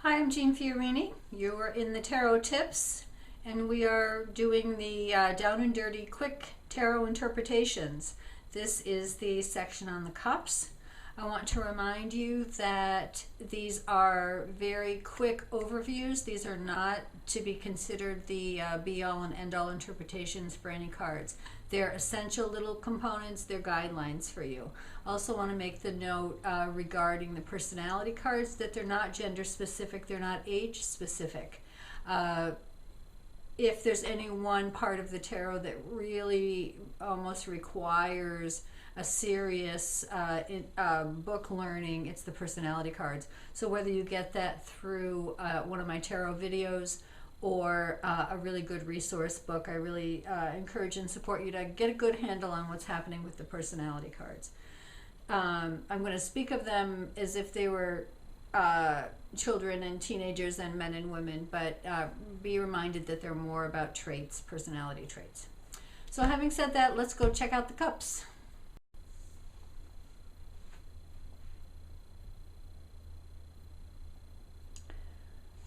Hi, I'm Jeanne Fiorini. You are in the Tarot Tips, and we are doing the Down and Dirty Quick Tarot Interpretations. This is the section on the cups. I want to remind you that these are very quick overviews. These are not to be considered the be-all and end-all interpretations for any cards. They're essential little components. They're guidelines for you. Also want to make the note regarding the personality cards that they're not gender specific. They're not age specific. If there's any one part of the tarot that really almost requires a serious book learning, it's the personality cards. So whether you get that through one of my tarot videos or a really good resource book, I really encourage and support you to get a good handle on what's happening with the personality cards. I'm going to speak of them as if they were children and teenagers and men and women, but be reminded that they're more about traits, personality traits. So having said that, let's go check out the cups.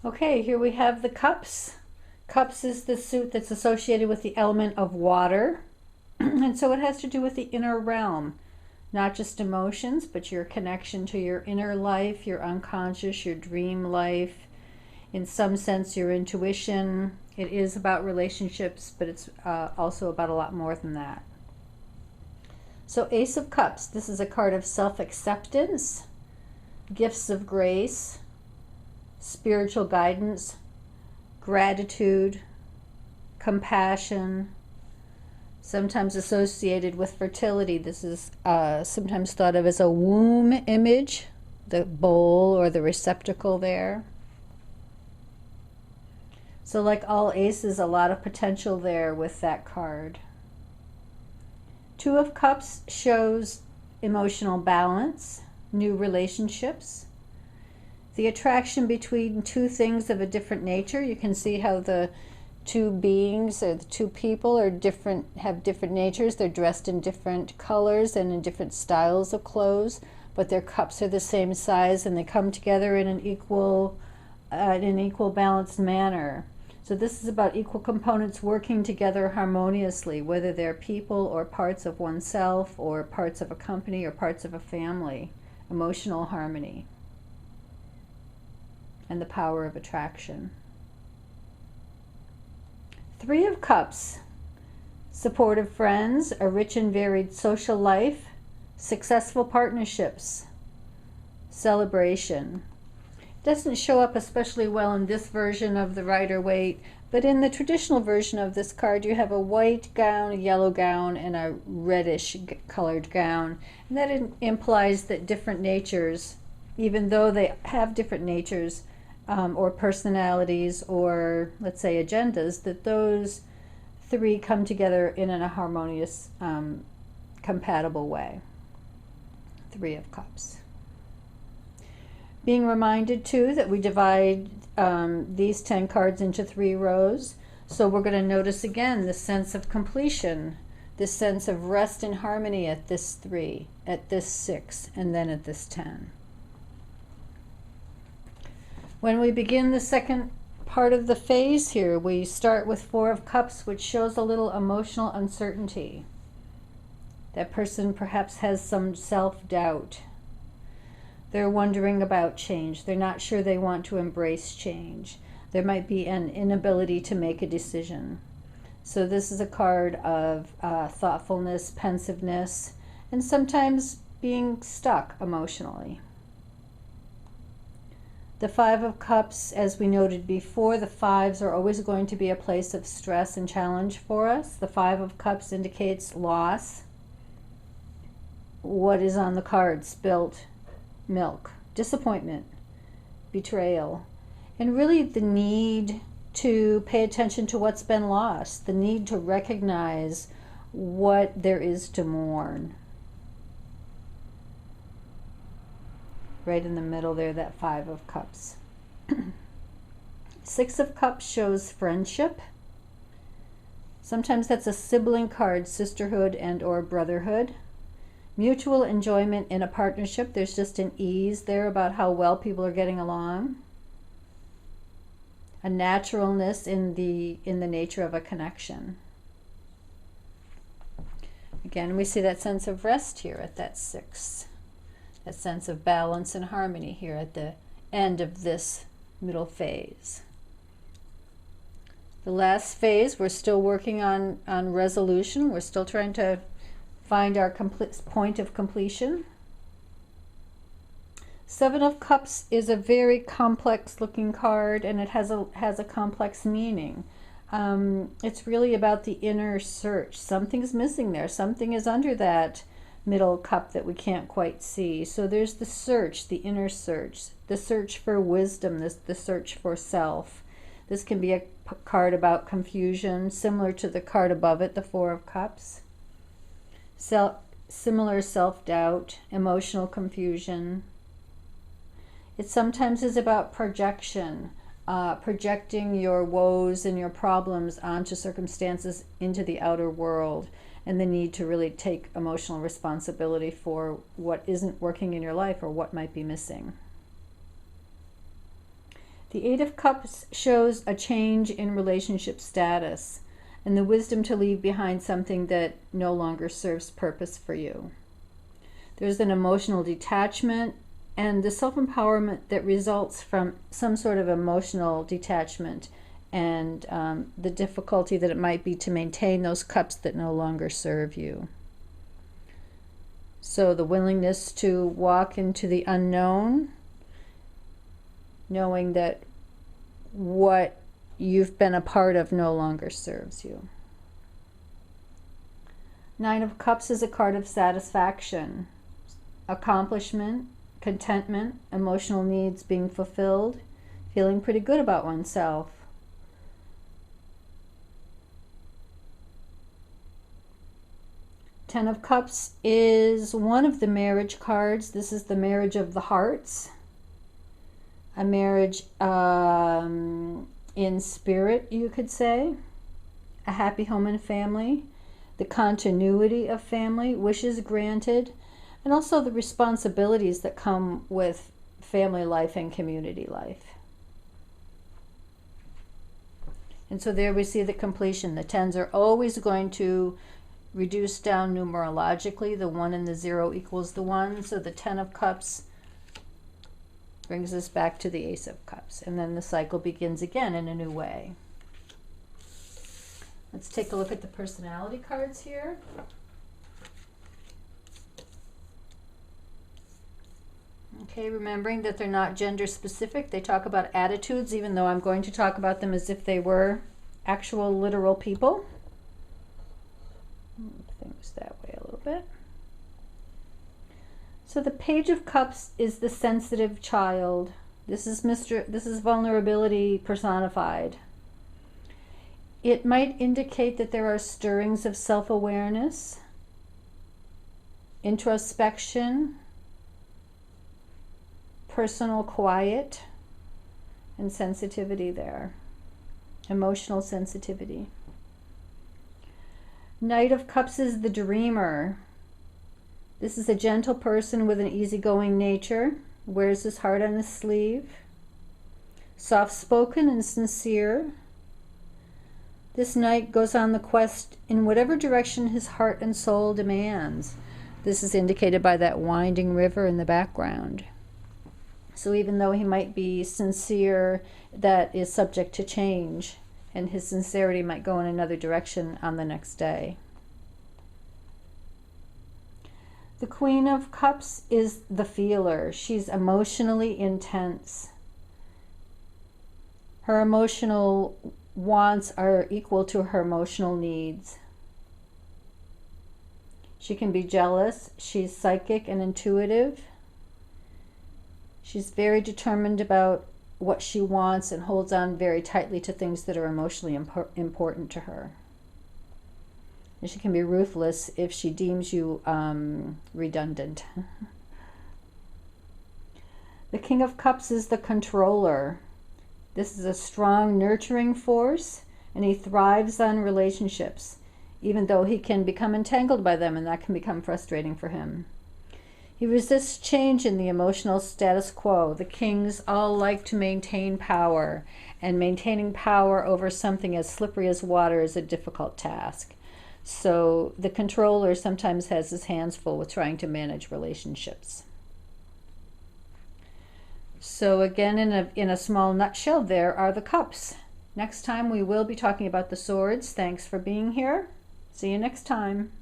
Okay, here we have the cups. Cups is the suit that's associated with the element of water. And so it has to do with the inner realm, not just emotions, but your connection to your inner life, your unconscious, your dream life, in some sense, your intuition. It is about relationships, but it's also about a lot more than that. So Ace of Cups, this is a card of self-acceptance, gifts of grace, spiritual guidance, gratitude, compassion, sometimes associated with fertility. This is sometimes thought of as a womb image, the bowl or the receptacle there. So like all aces, a lot of potential there with that card. Two of Cups shows emotional balance, new relationships, the attraction between two things of a different nature. You can see how the two beings or the two people are different, have different natures. They're dressed in different colors and in different styles of clothes, but their cups are the same size and they come together in an equal balanced manner. So this is about equal components working together harmoniously, whether they're people or parts of oneself or parts of a company or parts of a family. Emotional harmony and the power of attraction. Three of Cups, supportive friends, a rich and varied social life, successful partnerships, celebration. Doesn't show up especially well in this version of the Rider-Waite, but in the traditional version of this card you have a white gown, a yellow gown, and a reddish colored gown. And that implies that different natures, even though they have different natures, or personalities, or let's say agendas, that those three come together in a harmonious, compatible way. Three of Cups. Being reminded too that we divide these 10 cards into 3 rows. So we're going to notice again the sense of completion, this sense of rest and harmony at this 3, at this 6, and then at this 10. When we begin the second part of the phase here, we start with 4 of Cups, which shows a little emotional uncertainty. That person perhaps has some self-doubt. They're wondering about change. They're not sure they want to embrace change. There might be an inability to make a decision. So this is a card of thoughtfulness, pensiveness, and sometimes being stuck emotionally. The 5 of Cups, as we noted before, the 5s are always going to be a place of stress and challenge for us. The 5 of Cups indicates loss. What is on the card? Spilt milk, disappointment, betrayal, and really the need to pay attention to what's been lost, the need to recognize what there is to mourn. Right in the middle there, that 5 of Cups. 6 of Cups shows friendship. Sometimes that's a sibling card, sisterhood and or brotherhood. Mutual enjoyment in a partnership. There's just an ease there about how well people are getting along. a naturalness in the nature of a connection. Again, we see that sense of rest here at that 6, that sense of balance and harmony here at the end of this middle phase. The last phase, we're still working on resolution. We're still trying to find our point of completion. 7 of Cups is a very complex looking card, and it has a complex meaning. It's really about the inner search. Something's missing there. Something is under that middle cup that we can't quite see. So there's the search, the inner search, the search for wisdom, the search for self. This can be a card about confusion, similar to the card above it, the 4 of Cups. Similar self-doubt, emotional confusion. It sometimes is about projection, projecting your woes and your problems onto circumstances into the outer world, and the need to really take emotional responsibility for what isn't working in your life or what might be missing. The 8 of Cups shows a change in relationship status and the wisdom to leave behind something that no longer serves purpose for you. There's an emotional detachment and the self-empowerment that results from some sort of emotional detachment and the difficulty that it might be to maintain those cups that no longer serve you. So the willingness to walk into the unknown, knowing that what you've been a part of no longer serves you. 9 of Cups is a card of satisfaction, accomplishment, contentment, emotional needs being fulfilled, feeling pretty good about oneself. Ten of Cups is one of the marriage cards. This is the marriage of the hearts. A marriage in spirit, you could say. A happy home and family. The continuity of family, wishes granted, and also the responsibilities that come with family life and community life. And so there we see the completion. The 10s are always going to reduce down numerologically. The 1 and the 0 equals the 1. So the 10 of Cups brings us back to the Ace of Cups. And then the cycle begins again in a new way. Let's take a look at the personality cards here. Okay, remembering that they're not gender specific. They talk about attitudes, even though I'm going to talk about them as if they were actual literal people. Move things that way a little bit. So the Page of Cups is the sensitive child. This is vulnerability personified. It might indicate that there are stirrings of self-awareness, introspection, personal quiet, and sensitivity there. Emotional sensitivity. Knight of Cups is the dreamer. This is a gentle person with an easygoing nature, wears his heart on his sleeve, soft-spoken and sincere. This knight goes on the quest in whatever direction his heart and soul demands. This is indicated by that winding river in the background. So even though he might be sincere, that is subject to change, and his sincerity might go in another direction on the next day. The Queen of Cups is the feeler. She's emotionally intense. Her emotional wants are equal to her emotional needs. She can be jealous. She's psychic and intuitive. She's very determined about what she wants and holds on very tightly to things that are emotionally important to her. And she can be ruthless if she deems you redundant. The King of Cups is the controller. This is a strong, nurturing force, and he thrives on relationships, even though he can become entangled by them, and that can become frustrating for him. He resists change in the emotional status quo. The kings all like to maintain power, and maintaining power over something as slippery as water is a difficult task. So the controller sometimes has his hands full with trying to manage relationships. So again, in a small nutshell, there are the cups. Next time we will be talking about the swords. Thanks for being here. See you next time.